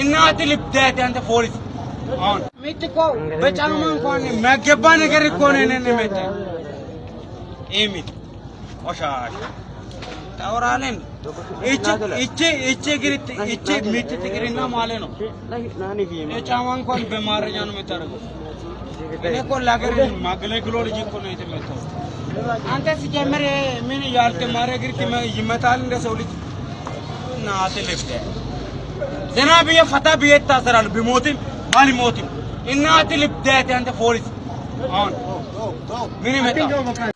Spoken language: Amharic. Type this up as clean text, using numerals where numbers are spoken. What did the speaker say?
እናት ልብዳት አንተ ፖሊስ አሁን ምትቆ በጫማ እንኳን ማገባ ነገር እኮ ነው እኔን መጣ ኤሚት ቆሻሽ ታወራለን እቺ ግሪት እቺ ምት ትግሪና ማለት ነው የጫማ እንኳን በማረጃ ነው የምታረገው እኔ እኮ ለሀገር ማገለግሎ ልጅ እኮ ነው የተመታው አንተ ሲጀምር ምን ያልተማረ ግሪት ይመታል እንደ ሰው ልጅ እናት ልብዳት زنا بيه فتا بيه تاسرال بموتين مالي موتين إنها تلبدات أنت فوريس هون مين متى